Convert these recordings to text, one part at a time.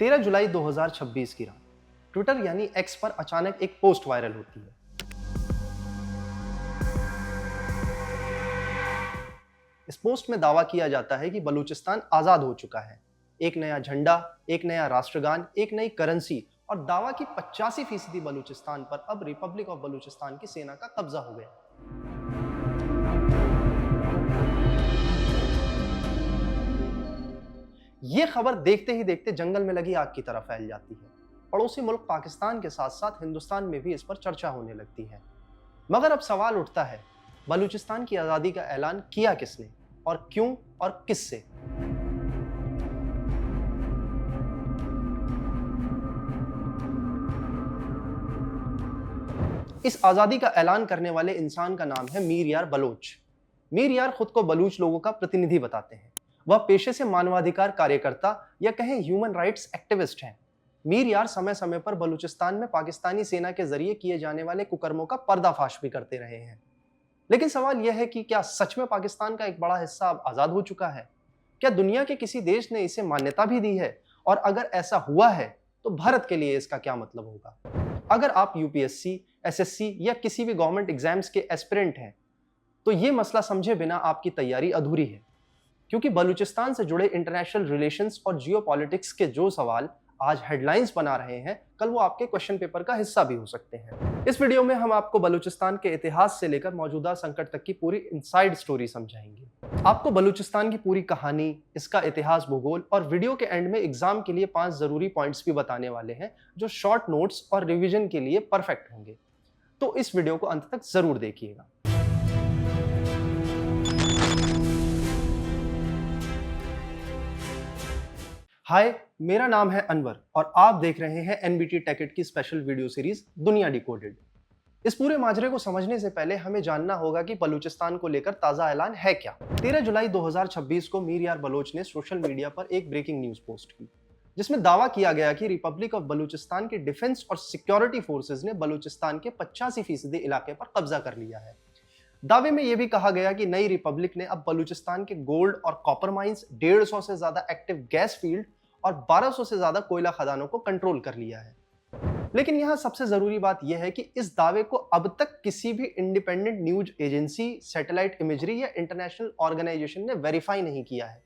13 जुलाई 2026 की रात ट्विटर यानी एक्स पर अचानक एक पोस्ट वायरल होती है। इस पोस्ट में दावा किया जाता है कि बलूचिस्तान आजाद हो चुका है। एक नया झंडा, एक नया राष्ट्रगान, एक नई करेंसी और दावा की 85% बलूचिस्तान पर अब रिपब्लिक ऑफ बलूचिस्तान की सेना का कब्जा हो गया। यह खबर देखते ही देखते जंगल में लगी आग की तरह फैल जाती है। पड़ोसी मुल्क पाकिस्तान के साथ साथ हिंदुस्तान में भी इस पर चर्चा होने लगती है। मगर अब सवाल उठता है, बलूचिस्तान की आजादी का ऐलान किया किसने और क्यों और किससे? इस आजादी का ऐलान करने वाले इंसान का नाम है मीर यार बलोच। मीर यार खुद को बलूच लोगों का प्रतिनिधि बताते हैं। वह पेशे से मानवाधिकार कार्यकर्ता या कहें ह्यूमन राइट्स एक्टिविस्ट हैं। मीर यार समय समय पर बलूचिस्तान में पाकिस्तानी सेना के जरिए किए जाने वाले कुकर्मों का पर्दाफाश भी करते रहे हैं। लेकिन सवाल यह है कि क्या सच में पाकिस्तान का एक बड़ा हिस्सा अब आजाद हो चुका है? क्या दुनिया के किसी देश ने इसे मान्यता भी दी है? और अगर ऐसा हुआ है तो भारत के लिए इसका क्या मतलब होगा? अगर आप यूपीएससी, एसएससी या किसी भी गवर्नमेंट एग्जाम्स के एस्पिरेंट हैं तो ये मसला समझे बिना आपकी तैयारी अधूरी है, क्योंकि बलूचिस्तान से जुड़े इंटरनेशनल रिलेशंस और जियोपॉलिटिक्स के जो सवाल आज हेडलाइंस बना रहे हैं, कल वो आपके क्वेश्चन पेपर का हिस्सा भी हो सकते हैं। इस वीडियो में हम आपको बलूचिस्तान के इतिहास से लेकर मौजूदा संकट तक की पूरी इनसाइड स्टोरी समझाएंगे। आपको बलूचिस्तान की पूरी कहानी, इसका इतिहास, भूगोल और वीडियो के एंड में एग्जाम के लिए 5 जरूरी पॉइंट्स भी बताने वाले हैं जो शॉर्ट नोट्स और रिविजन के लिए परफेक्ट होंगे। तो इस वीडियो को अंत तक जरूर देखिएगा। हाय, मेरा नाम है अनवर और आप देख रहे हैं एनबीटी टेकेट की स्पेशल वीडियो सीरीज दुनिया डिकोडेड। इस पूरे माजरे को समझने से पहले हमें जानना होगा कि बलूचिस्तान को लेकर ताजा ऐलान है क्या। 13 जुलाई 2026 को मीर यार बलोच ने सोशल मीडिया पर एक ब्रेकिंग न्यूज पोस्ट की, जिसमें दावा किया गया कि रिपब्लिक ऑफ बलूचिस्तान के डिफेंस और सिक्योरिटी फोर्सेज ने बलूचिस्तान के 85% इलाके पर कब्जा कर लिया है। दावे में यह भी कहा गया कि नई रिपब्लिक ने अब बलूचिस्तान के गोल्ड और कॉपर माइंस, 150 से ज्यादा एक्टिव गैस फील्ड और 1200 से ज्यादा कोयला खदानों को कंट्रोल कर लिया है। लेकिन यहां सबसे जरूरी बात यह है कि इस दावे को अब तक किसी भी independent news agency, satellite imagery या इंटरनेशनल ऑर्गेनाइजेशन ने वेरीफाई नहीं किया है।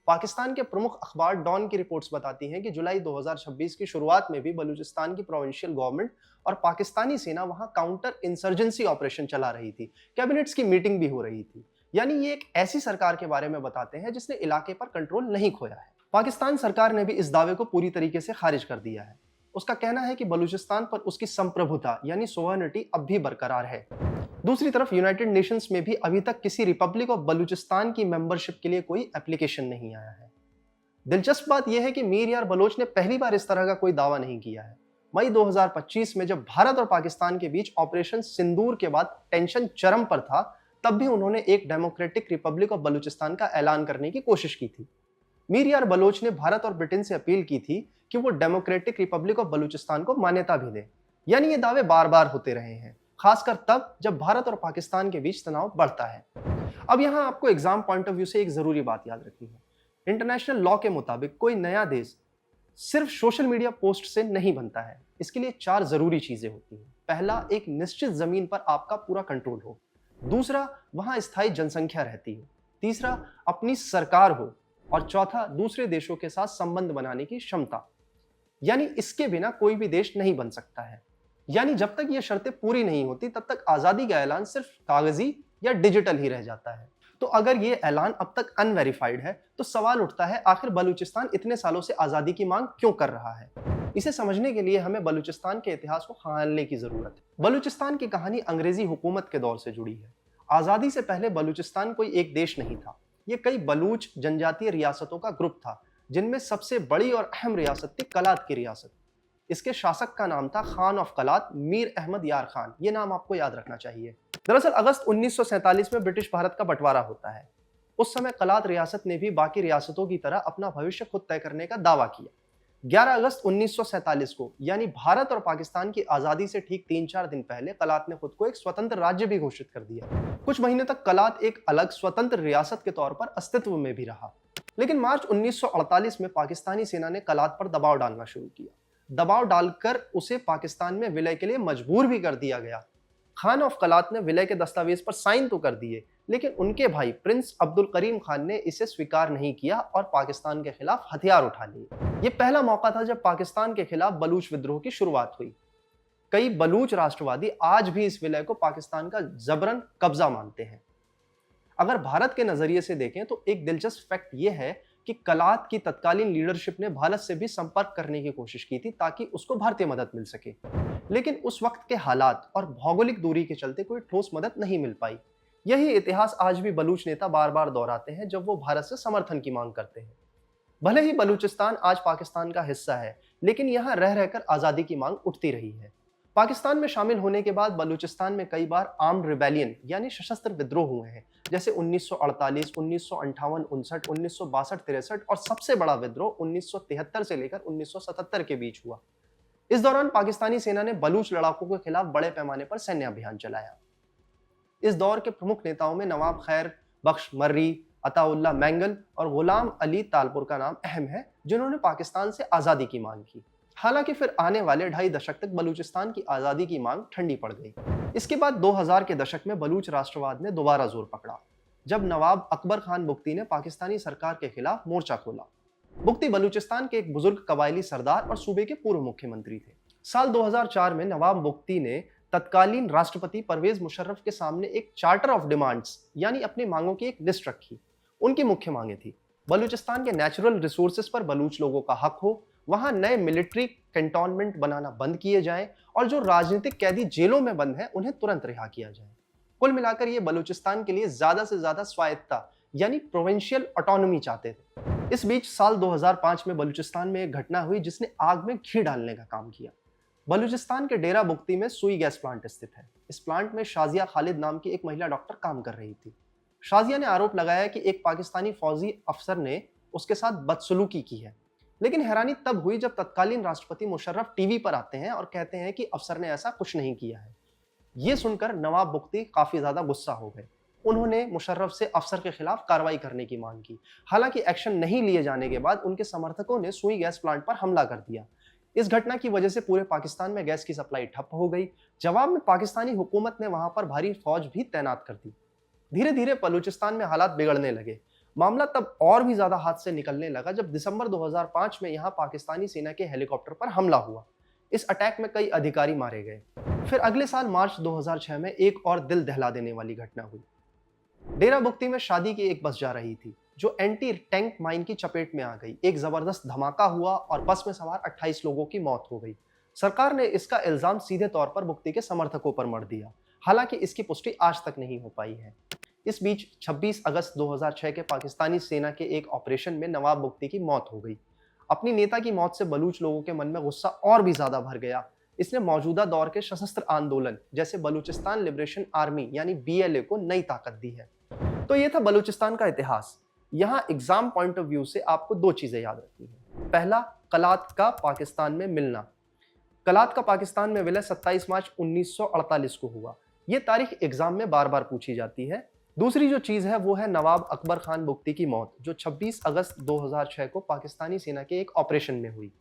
पाकिस्तान के प्रमुख अखबार डॉन की रिपोर्ट्स बताती हैं कि जुलाई 2026 की शुरुआत में भी बलूचिस्तान की प्रोविंशियल गवर्नमेंट और पाकिस्तानी सेना वहां काउंटर इंसर्जेंसी ऑपरेशन चला रही थी। कैबिनेट्स की मीटिंग भी हो रही थी। यानी ये एक ऐसी सरकार के बारे में बताते हैं जिसने इलाके पर कंट्रोल नहीं खोया है। पाकिस्तान सरकार ने भी इस दावे को पूरी तरीके से खारिज कर दिया है। उसका कहना है कि बलूचिस्तान पर उसकी संप्रभुता यानी सोवर्निटी अब भी बरकरार है। दूसरी तरफ यूनाइटेड नेशंस में भी अभी तक किसी रिपब्लिक ऑफ बलूचिस्तान की मेंबरशिप के लिए कोई एप्लीकेशन नहीं आया है। दिलचस्प बात यह है कि मीर यार बलोच ने पहली बार इस तरह का कोई दावा नहीं किया है। मई 2025 में जब भारत और पाकिस्तान के बीच ऑपरेशन सिंदूर के बाद टेंशन चरम पर था, तब भी उन्होंने एक डेमोक्रेटिक रिपब्लिक ऑफ बलूचिस्तान का ऐलान करने की कोशिश की थी। मीर यार बलोच ने भारत और ब्रिटेन से अपील की थी कि वो डेमोक्रेटिक रिपब्लिक ऑफ बलूचिस्तान को मान्यता भी दे। यानी ये दावे बार बार होते रहे हैं, खासकर तब जब भारत और पाकिस्तान के बीच तनाव बढ़ता है। अब यहाँ आपको एग्जाम पॉइंट ऑफ व्यू से एक जरूरी बात याद रखनी है। इंटरनेशनल लॉ के मुताबिक कोई नया देश सिर्फ सोशल मीडिया पोस्ट से नहीं बनता है। इसके लिए 4 जरूरी चीजें होती हैं। पहला, एक निश्चित जमीन पर आपका पूरा कंट्रोल हो। दूसरा, वहां स्थायी जनसंख्या रहती हो। तीसरा, अपनी सरकार हो। और चौथा, दूसरे देशों के साथ संबंध बनाने की क्षमता। यानी इसके बिना कोई भी देश नहीं बन सकता है। यानी जब तक ये शर्तें पूरी नहीं होती तब तक आजादी का ऐलान सिर्फ कागजी या डिजिटल ही रह जाता है। तो अगर ये ऐलान अब तक अनवेरिफाइड है तो सवाल उठता है, आखिर बलूचिस्तान इतने सालों से आजादी की मांग क्यों कर रहा है? इसे समझने के लिए हमें बलूचिस्तान के इतिहास को खंगालने की जरूरत है। बलूचिस्तान की कहानी अंग्रेजी हुकूमत के दौर से जुड़ी है। आजादी से पहले बलूचिस्तान कोई एक देश नहीं था। ये कई बलूच जनजातीय रियासतों का ग्रुप था, जिनमें सबसे बड़ी और अहम रियासत थी कलात की रियासत। इसके शासक का नाम था खान ऑफ कलात, मीर अहमद यार खान। ये नाम आपको याद रखना चाहिए। दरअसल अगस्त 1947 में ब्रिटिश भारत का बंटवारा होता है। उस समय कलात रियासत ने भी बाकी रियासतों की तरह अपना भविष्य खुद तय करने का दावा किया। 11 अगस्त 1947 को यानी भारत और पाकिस्तान की आजादी से ठीक 3-4 दिन पहले कलात ने खुद को एक स्वतंत्र राज्य भी घोषित कर दिया। कुछ महीने तक कलात एक अलग स्वतंत्र रियासत के तौर पर अस्तित्व में भी रहा। लेकिन मार्च 1948 में पाकिस्तानी सेना ने कलात पर दबाव डालना शुरू किया। दबाव डालकर उसे पाकिस्तान में विलय के लिए मजबूर भी कर दिया गया। खान ऑफ कलात ने विलय के दस्तावेज पर साइन तो कर दिए, लेकिन उनके भाई प्रिंस अब्दुल करीम खान ने इसे स्वीकार नहीं किया और पाकिस्तान के खिलाफ हथियार उठा लिए। ये पहला मौका था जब पाकिस्तान के खिलाफ बलूच विद्रोह की शुरुआत हुई। कई बलूच राष्ट्रवादी आज भी इस विलय को पाकिस्तान का जबरन कब्जा मानते हैं। अगर भारत के नजरिए से देखें तो एक दिलचस्प फैक्ट यह है कि कलात की तत्कालीन लीडरशिप ने भारत से भी संपर्क करने की कोशिश की थी ताकि उसको भारतीय मदद मिल सके, लेकिन उस वक्त के हालात और भौगोलिक दूरी के चलते कोई ठोस मदद नहीं मिल पाई। यही इतिहास आज भी बलूच नेता बार बार दोहराते हैं जब वो भारत से समर्थन की मांग करते हैं। भले ही बलूचिस्तान आज पाकिस्तान का हिस्सा है, लेकिन यहाँ रह रहकर आजादी की मांग उठती रही है। पाकिस्तान में शामिल होने के बाद बलूचिस्तान में कई बार आर्म्ड रिबेलियन यानी सशस्त्र विद्रोह हुए हैं, जैसे 1948, 1958, 59, 1962, 63 और सबसे बड़ा विद्रोह 1973 से लेकर 1977 के बीच हुआ। इस दौरान पाकिस्तानी सेना ने बलूच लड़ाकों के खिलाफ बड़े पैमाने पर सैन्य अभियान चलाया। इस दौर के प्रमुख नेताओं में नवाब खैर बख्श मर्री, अताउल्लाह मैंगल और गुलाम अली तालपुर का नाम अहम है, जिन्होंने पाकिस्तान से आज़ादी की मांग की। हालांकि फिर आने वाले 2.5 दशक तक बलूचिस्तान की आज़ादी की मांग ठंडी पड़ गई। इसके बाद 2000 के दशक में बलूच राष्ट्रवाद ने दोबारा जोर पकड़ा, जब नवाब अकबर खान बुगती ने पाकिस्तानी सरकार के खिलाफ मोर्चा खोला। बुगती बलूचिस्तान के एक बुजुर्ग कबायली सरदार और सूबे के पूर्व मुख्यमंत्री थे। साल 2004 में नवाब बुगती ने तत्कालीन राष्ट्रपति परवेज मुशर्रफ के सामने एक चार्टर ऑफ डिमांड्स यानी अपनी मांगों की एक लिस्ट रखी। उनकी मुख्य मांगें थी बलूचिस्तान के नेचुरल रिसोर्सेज पर बलूच लोगों का हक हो, वहां नए मिलिट्री कैंटोनमेंट बनाना बंद किए जाएं और जो राजनीतिक कैदी जेलों में बंद हैं उन्हें तुरंत रिहा किया जाए। कुल मिलाकर ये बलूचिस्तान के लिए ज्यादा से ज्यादा स्वायत्तता यानी प्रोविंशियल ऑटोनॉमी चाहते थे। इस बीच साल 2005 में बलूचिस्तान में एक घटना हुई जिसने आग में घी डालने का काम किया। बलूचिस्तान के डेरा बुगती में सुई गैस प्लांट स्थित है। इस प्लांट में शाजिया खालिद नाम की एक महिला डॉक्टर काम कर रही थी। शाजिया ने आरोप लगाया कि एक पाकिस्तानी फौजी अफसर ने उसके साथ बदसलूकी की है, लेकिन हैरानी तब हुई जब तत्कालीन राष्ट्रपति मुशर्रफ टीवी पर आते हैं और कहते हैं कि अफसर ने ऐसा कुछ नहीं किया है। ये सुनकर नवाब बुगती काफी ज्यादा गुस्सा हो गए। उन्होंने मुशर्रफ से अफसर के खिलाफ कार्रवाई करने की मांग की। हालांकि एक्शन नहीं लिए जाने के बाद उनके समर्थकों ने सुई गैस प्लांट पर हमला कर दिया। इस घटना की वजह से पूरे पाकिस्तान में गैस की सप्लाई ठप हो गई। जवाब में पाकिस्तानी हुकूमत ने वहां पर भारी फौज भी तैनात कर दी। धीरे धीरे बलूचिस्तान में हालात बिगड़ने लगे। मामला तब और भी ज्यादा हाथ से निकलने लगा जब दिसंबर 2005 में यहां पाकिस्तानी सेना के हेलीकॉप्टर पर हमला हुआ। इस अटैक में कई अधिकारी मारे गए। फिर अगले साल मार्च 2006 में एक और दिल दहला देने वाली घटना हुई। डेरा बुगती में शादी की एक बस जा रही थी जो एंटी टैंक माइन की चपेट में आ गई। एक जबरदस्त धमाका हुआ और बस में सवार 28 लोगों की मौत हो गई। सरकार ने इसका इल्जाम सीधे तौर पर बुगती के समर्थकों पर मढ़ दिया। हालांकि इसकी पुष्टि आज तक नहीं हो पाई है। इस बीच 26 अगस्त 2006 के पाकिस्तानी सेना के एक ऑपरेशन में नवाब बुगती की मौत हो गई। अपनी नेता की मौत से बलूच लोगों के मन में गुस्सा और भी ज्यादा भर गया। इसने मौजूदा दौर के सशस्त्र आंदोलन जैसे बलूचिस्तान लिबरेशन आर्मी यानी BLA को नई ताकत दी है। तो ये था बलूचिस्तान का इतिहास। यहाँ एग्जाम पॉइंट ऑफ व्यू से आपको 2 चीजें याद रखनी है। पहला, कलात का पाकिस्तान में मिलना। कलात का पाकिस्तान में विलय 27 मार्च 1948 को हुआ। ये तारीख एग्जाम में बार बार पूछी जाती है। दूसरी जो चीज है वो है नवाब अकबर खान बुगती की मौत, जो 26 अगस्त 2006 को पाकिस्तानी सेना के एक ऑपरेशन में हुई।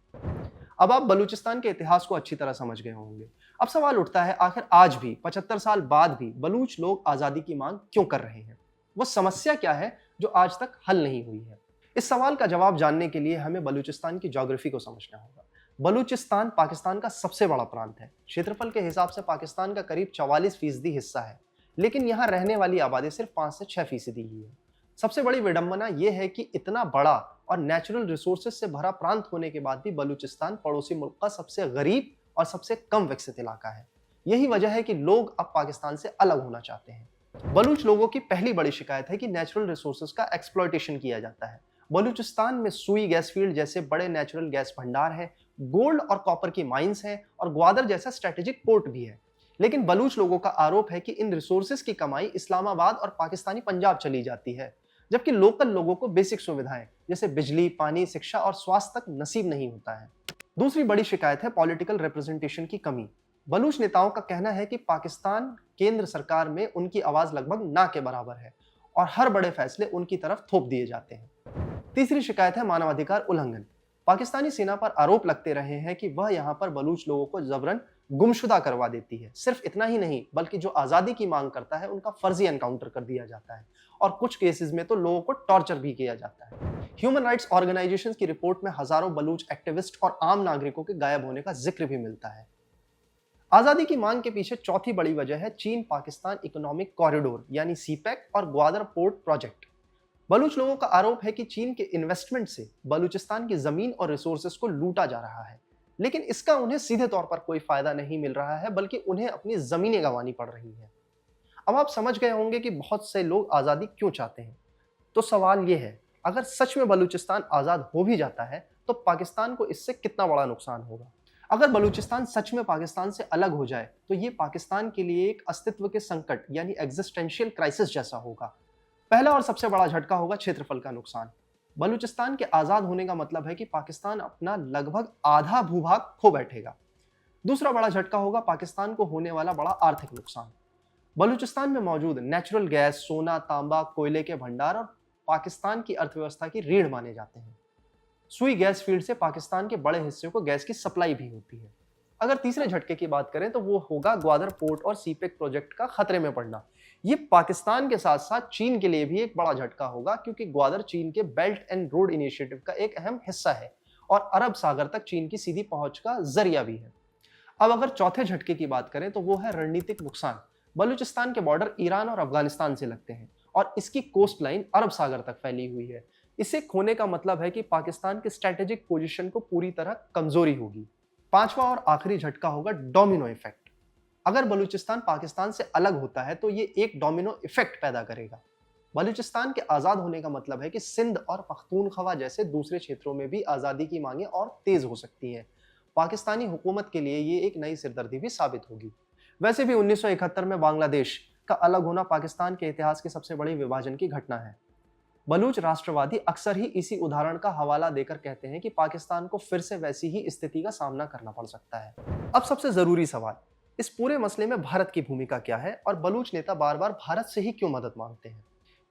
अब आप बलूचिस्तान के इतिहास को अच्छी तरह समझ गए होंगे। अब सवाल उठता है, आखिर आज भी 75 साल बाद भी बलूच लोग आजादी की मांग क्यों कर रहे हैं? वो समस्या क्या है जो आज तक हल नहीं हुई है? इस सवाल का जवाब जानने के लिए हमें बलूचिस्तान की ज्योग्राफी को समझना होगा। बलूचिस्तान पाकिस्तान का सबसे बड़ा प्रांत है। क्षेत्रफल के हिसाब से पाकिस्तान का करीब 44% हिस्सा है, लेकिन यहाँ रहने वाली आबादी सिर्फ 5 से 6% ही है। सबसे बड़ी विडंबना यह है कि इतना बड़ा और नेचुरल रिसोर्सेज से भरा प्रांत होने के बाद भी बलूचिस्तान पड़ोसी मुल्क का सबसे गरीब और सबसे कम विकसित इलाका है। यही वजह है कि लोग अब पाकिस्तान से अलग होना चाहते हैं। बलूच लोगों की पहली बड़ी शिकायत है कि नेचुरल रिसोर्सेज का एक्सप्लॉयटेशन किया जाता है। बलूचिस्तान में सुई गैस फील्ड जैसे बड़े नेचुरल गैस भंडार हैं, गोल्ड और कॉपर की माइंस हैं और ग्वादर जैसा स्ट्रेटेजिक पोर्ट भी है। लेकिन बलूच लोगों का आरोप है कि इन रिसोर्सेज की कमाई इस्लामाबाद और पाकिस्तानी पंजाब चली जाती है। जबकि लोकल लोगों को बेसिक सुविधाएं जैसे बिजली, पानी, शिक्षा और स्वास्थ्य तक नसीब नहीं होता है। दूसरी बड़ी शिकायत है पॉलिटिकल रिप्रेजेंटेशन की कमी। बलूच नेताओं का कहना है कि पाकिस्तान केंद्र सरकार में उनकी आवाज लगभग ना के बराबर है और हर बड़े फैसले उनकी तरफ थोप दिए जाते हैं। तीसरी शिकायत है मानवाधिकार उल्लंघन। पाकिस्तानी सेना पर आरोप लगते रहे हैं कि वह यहां पर बलूच लोगों को जबरन गुमशुदा करवा देती है। सिर्फ इतना ही नहीं, बल्कि जो आजादी की मांग करता है उनका फर्जी एनकाउंटर कर दिया जाता है और कुछ केसेस में तो लोगों को टॉर्चर भी किया जाता है। ह्यूमन राइट्स ऑर्गेनाइजेशंस की रिपोर्ट में हजारों बलूच एक्टिविस्ट और आम नागरिकों के गायब होने का जिक्र भी मिलता है। आजादी की मांग के पीछे चौथी बड़ी वजह है चीन पाकिस्तान इकोनॉमिक कॉरिडोर यानी सीपैक और ग्वादर पोर्ट प्रोजेक्ट। बलूच लोगों का आरोप है कि चीन के इन्वेस्टमेंट से बलूचिस्तान की जमीन और रिसोर्सेज को लूटा जा रहा है, लेकिन इसका उन्हें सीधे तौर पर कोई फायदा नहीं मिल रहा है, बल्कि उन्हें अपनी जमीनें गंवानी पड़ रही हैं। अब आप समझ गए होंगे कि बहुत से लोग आजादी क्यों चाहते हैं। तो सवाल यह है, अगर सच में बलूचिस्तान आजाद हो भी जाता है तो पाकिस्तान को इससे कितना बड़ा नुकसान होगा। अगर बलूचिस्तान सच में पाकिस्तान से अलग हो जाए तो ये पाकिस्तान के लिए एक अस्तित्व के संकट यानी एग्जिस्टेंशियल क्राइसिस जैसा होगा। पहला और सबसे बड़ा झटका होगा क्षेत्रफल का नुकसान। बलूचिस्तान के आजाद होने का मतलब है कि पाकिस्तान अपना लगभग आधा भूभाग खो बैठेगा। दूसरा बड़ा झटका होगा पाकिस्तान को होने वाला बड़ा आर्थिक नुकसान। बलूचिस्तान में मौजूद नेचुरल गैस, सोना, तांबा, कोयले के भंडार और पाकिस्तान की अर्थव्यवस्था की रीढ़ माने जाते हैं। सुई गैस फील्ड से पाकिस्तान के बड़े हिस्से को गैस की सप्लाई भी होती है। अगर तीसरे झटके की बात करें तो वो होगा ग्वादर पोर्ट और सीपेक प्रोजेक्ट का खतरे में पड़ना। ये पाकिस्तान के साथ साथ चीन के लिए भी एक बड़ा झटका होगा, क्योंकि ग्वादर चीन के बेल्ट एंड रोड इनिशिएटिव का एक अहम हिस्सा है और अरब सागर तक चीन की सीधी पहुंच का जरिया भी है। अब अगर चौथे झटके की बात करें तो वो है रणनीतिक नुकसान। बलूचिस्तान के बॉर्डर ईरान और अफगानिस्तान से लगते हैं और इसकी कोस्ट लाइन अरब सागर तक फैली हुई है। इसे खोने का मतलब है कि पाकिस्तान की स्ट्रेटेजिक पोजीशन को पूरी तरह कमजोरी होगी। पांचवा और आखिरी झटका होगा डोमिनो इफेक्ट। अगर बलूचिस्तान पाकिस्तान से अलग होता है तो ये एक डोमिनो इफेक्ट पैदा करेगा। बलूचिस्तान के आजाद होने का मतलब है कि सिंध और पख्तूनख्वा जैसे दूसरे क्षेत्रों में भी आजादी की मांगें और तेज हो सकती हैं। पाकिस्तानी हुकूमत के लिए ये एक नई सिरदर्दी भी साबित होगी। वैसे भी 1971 में बांग्लादेश का अलग होना पाकिस्तान के इतिहास की सबसे बड़ी विभाजन की घटना है। बलूच राष्ट्रवादी अक्सर ही इसी उदाहरण का हवाला देकर कहते हैं कि पाकिस्तान को फिर से वैसी ही स्थिति का सामना करना पड़ सकता है। अब सबसे जरूरी सवाल, इस पूरे मसले में भारत की भूमिका क्या है और बलूच नेता बार बार भारत से ही क्यों मदद मांगते हैं।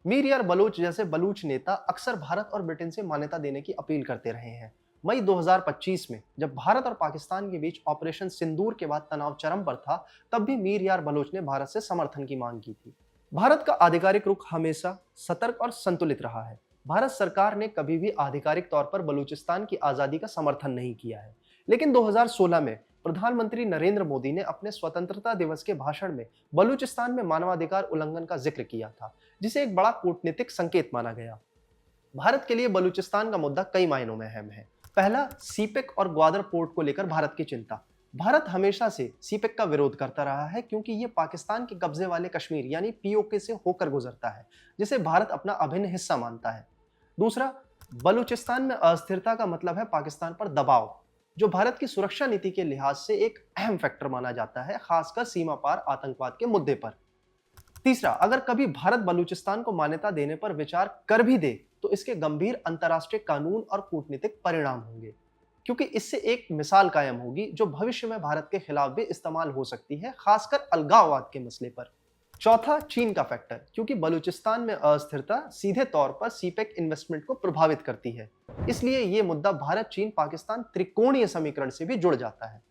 मीर यार बलूच जैसे बलूच नेता अक्सर भारत और ब्रिटेन से मान्यता देने की अपील करते रहे हैं। मई 2025 में जब भारत और पाकिस्तान के बीच ऑपरेशन सिंदूर के बाद तनाव चरम पर था, तब भी मीर यार बलूच ने भारत से समर्थन की मांग की थी। भारत का आधिकारिक रुख हमेशा सतर्क और संतुलित रहा है। भारत सरकार ने कभी भी आधिकारिक तौर पर बलूचिस्तान की आजादी का समर्थन नहीं किया है, लेकिन 2016 में प्रधानमंत्री नरेंद्र मोदी ने अपने स्वतंत्रता दिवस के भाषण में बलूचिस्तान में मानवाधिकार उल्लंघन का जिक्र किया था, जिसे एक बड़ा कूटनीतिक संकेत माना गया। भारत के लिए बलूचिस्तान का मुद्दा कई मायनों में अहम है। पहला, सीपेक और ग्वादर पोर्ट को लेकर भारत की चिंता। भारत हमेशा से सीपेक का विरोध करता रहा है, क्योंकि ये पाकिस्तान के कब्जे वाले कश्मीर यानी पीओके से होकर गुजरता है, जिसे भारत अपना अभिन्न हिस्सा मानता है। दूसरा, बलूचिस्तान में अस्थिरता का मतलब है पाकिस्तान पर दबाव, जो भारत की सुरक्षा नीति के लिहाज से एक अहम फैक्टर माना जाता है, खासकर सीमा पार आतंकवाद के मुद्दे पर। तीसरा, अगर कभी भारत बलूचिस्तान को मान्यता देने पर विचार कर भी दे तो इसके गंभीर अंतर्राष्ट्रीय कानून और कूटनीतिक परिणाम होंगे, क्योंकि इससे एक मिसाल कायम होगी जो भविष्य में भारत के खिलाफ भी इस्तेमाल हो सकती है, खासकर अलगाववाद के मसले पर। चौथा, चीन का फैक्टर, क्योंकि बलूचिस्तान में अस्थिरता सीधे तौर पर सीपेक इन्वेस्टमेंट को प्रभावित करती है, इसलिए यह मुद्दा भारत चीन पाकिस्तान त्रिकोणीय समीकरण से भी जुड़ जाता है।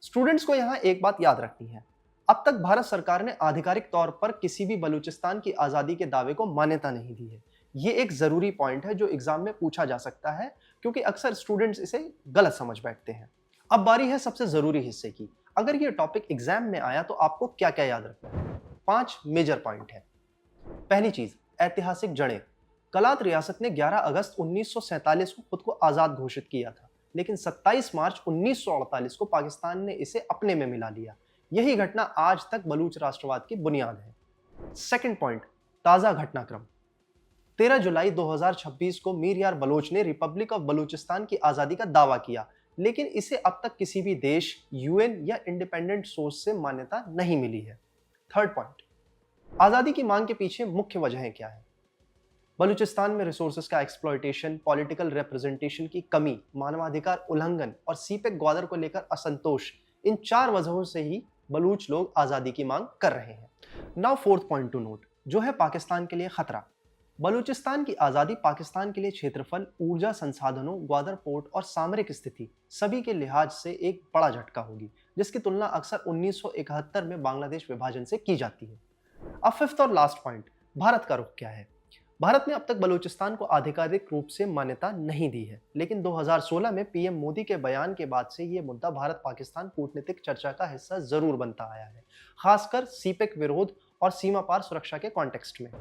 स्टूडेंट्स को यहाँ एक बात याद रखनी है, अब तक भारत सरकार ने आधिकारिक तौर पर किसी भी बलूचिस्तान की आजादी के दावे को मान्यता नहीं दी है। ये एक जरूरी पॉइंट है जो एग्जाम में पूछा जा सकता है, क्योंकि अक्सर स्टूडेंट्स इसे गलत समझ बैठते हैं। अब बारी है सबसे जरूरी हिस्से की। अगर ये टॉपिक एग्जाम में आया तो आपको क्या क्या याद रखना है। 5 मेजर पॉइंट है। पहली चीज, ऐतिहासिक जड़ें। कलात रियासत ने 11 अगस्त 1947 को खुद को आजाद घोषित किया था, लेकिन 27 मार्च 1948 को पाकिस्तान ने इसे अपने में मिला लिया। यही घटना आज तक बलूच राष्ट्रवाद की बुनियाद है। सेकंड पॉइंट, ताजा घटनाक्रम। 13 जुलाई 2026 को मीर यार बलोच ने रिपब्लिक ऑफ बलूचिस्तान की आजादी का दावा किया, लेकिन इसे अब तक किसी भी देश, यूएन या इंडिपेंडेंट सोर्स से मान्यता नहीं मिली है। थर्ड पॉइंट, आजादी की मांग के पीछे मुख्य वजहें क्या है। बलूचिस्तान में रिसोर्सेज का एक्सप्लॉयटेशन, पॉलिटिकल रिप्रेजेंटेशन की कमी, मानवाधिकार उल्लंघन और सीपेक ग्वादर को लेकर असंतोष, इन 4 वजहों से ही बलूच लोग आज़ादी की मांग कर रहे हैं। Now fourth point two note, जो है पाकिस्तान के लिए खतरा। बलूचिस्तान की आज़ादी पाकिस्तान के लिए क्षेत्रफल, ऊर्जा संसाधनों, ग्वादर पोर्ट और सामरिक स्थिति सभी के लिहाज से एक बड़ा झटका होगी, जिसकी तुलना अक्सर 1971 में बांग्लादेश विभाजन से की जाती है। अब फिफ्थ और लास्ट पॉइंट, भारत का रुख क्या है। भारत ने अब तक बलूचिस्तान को आधिकारिक रूप से मान्यता नहीं दी है, लेकिन 2016 में पीएम मोदी के बयान के बाद से ये मुद्दा भारत पाकिस्तान कूटनीतिक चर्चा का हिस्सा जरूर बनता आया है, खासकर सीपेक विरोध और सीमा पार सुरक्षा के कॉन्टेक्स्ट में।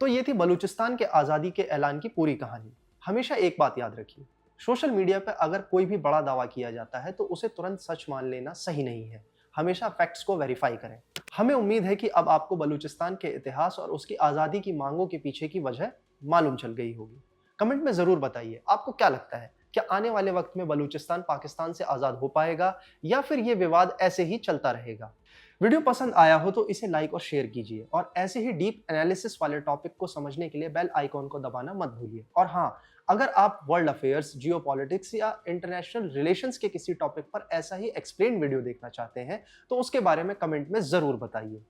तो ये थी बलूचिस्तान के आज़ादी के ऐलान की पूरी कहानी। हमेशा एक बात याद रखिए, सोशल मीडिया पर अगर कोई भी बड़ा दावा किया जाता है तो उसे तुरंत सच मान लेना सही नहीं है। हमेशा फैक्ट्स को वेरीफाई करें। हमें उम्मीद है कि अब आपको बलूचिस्तान के इतिहास और उसकी आज़ादी की मांगों के पीछे की वजह मालूम चल गई होगी। कमेंट में ज़रूर बताइए, आपको क्या लगता है, क्या आने वाले वक्त में बलूचिस्तान पाकिस्तान से आज़ाद हो पाएगा या फिर ये विवाद ऐसे ही चलता रहेगा। वीडियो पसंद आया हो तो इसे लाइक और शेयर कीजिए, और ऐसे ही डीप एनालिसिस वाले टॉपिक को समझने के लिए बेल आइकॉन को दबाना मत भूलिए। और हाँ, अगर आप वर्ल्ड अफेयर्स, जियोपॉलिटिक्स या इंटरनेशनल रिलेशंस के किसी टॉपिक पर ऐसा ही एक्सप्लेन वीडियो देखना चाहते हैं तो उसके बारे में कमेंट में ज़रूर बताइए।